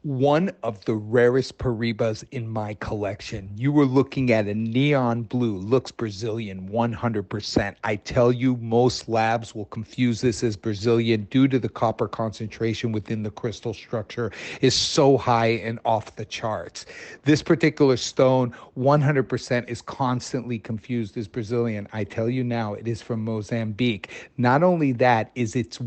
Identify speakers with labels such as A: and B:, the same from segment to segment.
A: One of the rarest Paribas in my collection. You were looking at a neon blue, looks Brazilian 100%. I tell you, most labs will confuse this as Brazilian due to the copper concentration within the crystal structure is so high and off the charts. This particular stone 100% is constantly confused as Brazilian. I tell you now, it is from Mozambique. Not only that, it's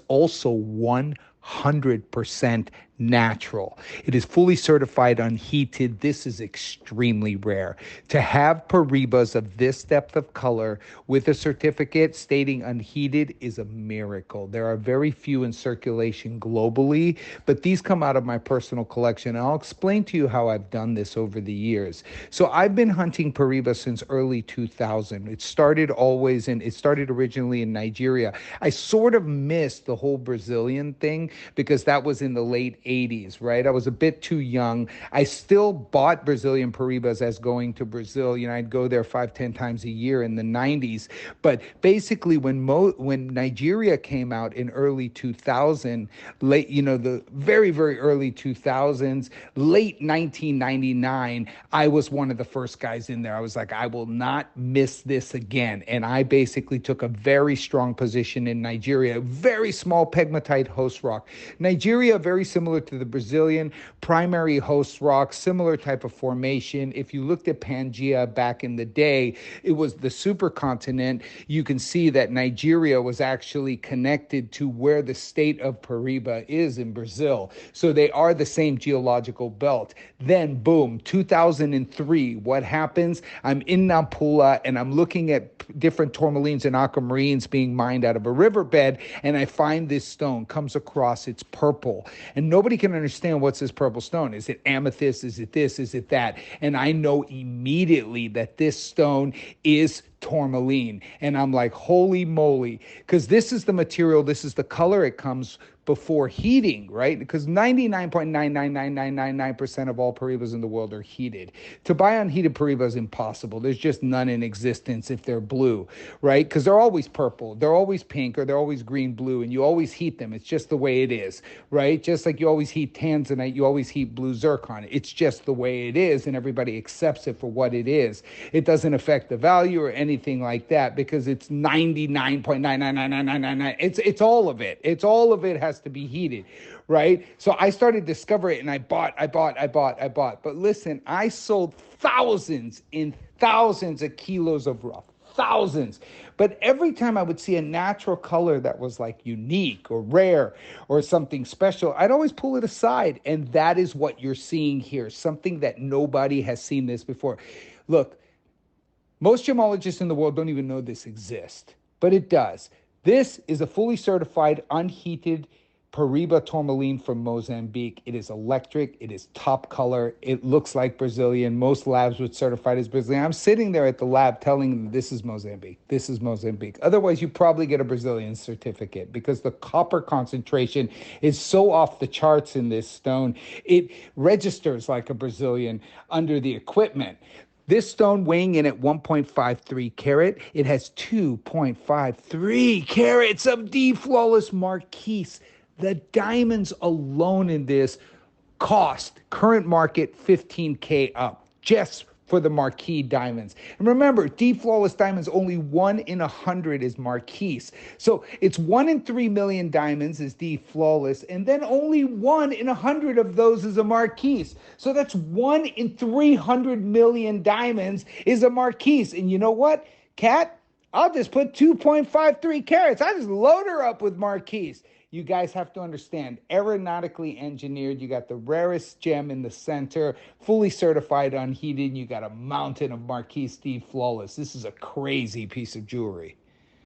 A: also 100% natural. It is fully certified unheated. This is extremely rare. To have Paribas of this depth of color with a certificate stating unheated is a miracle. There are very few in circulation globally, but these come out of my personal collection. And I'll explain to you how I've done this over the years. So I've been hunting Paribas since early 2000. It started originally in Nigeria. I sort of missed the whole Brazilian thing because that was in the late 80s, right? I was a bit too young. I still bought Brazilian Paribas as going to Brazil. I'd go there 5, 10 times a year in the 90s. But basically, when Nigeria came out in early 2000, the very, very early 2000s, late 1999, I was one of the first guys in there. I was like, I will not miss this again. And I basically took a very strong position in Nigeria, very small pegmatite host rock. Nigeria, very similar to the Brazilian primary host rock, similar type of formation. If you looked at Pangea back in the day, it was the supercontinent. You can see that Nigeria was actually connected to where the state of Paraiba is in Brazil. So they are the same geological belt. Then, boom, 2003, what happens? I'm in Nampula and I'm looking at different tourmalines and aquamarines being mined out of a riverbed, and I find this stone, comes across, it's purple. And nobody can understand what's this purple stone. Is it amethyst? Is it this? Is it that? And I know immediately that this stone is tourmaline. And I'm like, holy moly, because this is the material, this is the color it comes before heating, right? Because 99.99999% of all Paribas in the world are heated. To buy unheated Paribas is impossible. There's just none in existence if they're blue, right? Because they're always purple, they're always pink, or they're always green, blue, and you always heat them. It's just the way it is, right? Just like you always heat tanzanite, you always heat blue zircon. It's just the way it is, and everybody accepts it for what it is. It doesn't affect the value or anything like that because it's 99.9999999. It's all of it. It's all of it has to be heated, right? So I started to discover it and I bought. But listen, I sold thousands and thousands of kilos of rough, thousands. But every time I would see a natural color that was like unique or rare or something special, I'd always pull it aside. And that is what you're seeing here, something that nobody has seen this before. Look, most gemologists in the world don't even know this exists, but it does. This is a fully certified, unheated Paraiba Tourmaline from Mozambique. It is electric. It is top color. It looks like Brazilian. Most labs would certify it as Brazilian. I'm sitting there at the lab telling them this is Mozambique. This is Mozambique. Otherwise, you probably get a Brazilian certificate because the copper concentration is so off the charts in this stone. It registers like a Brazilian under the equipment. This stone weighing in at 1.53 carat, it has 2.53 carats of D flawless marquise. The diamonds alone in this cost current market 15K up just for the marquise diamonds. And remember, D flawless diamonds, only 1 in 100 is marquise. So it's 1 in 3 million diamonds is D flawless, and then only 1 in 100 of those is a marquise. So that's 1 in 300 million diamonds is a marquise. And you know what, Kat? I'll just put 2.53 carats. I just load her up with marquise. You guys have to understand, aeronautically engineered. You got the rarest gem in the center, fully certified unheated. You got a mountain of marquise D flawless. This is a crazy piece of jewelry.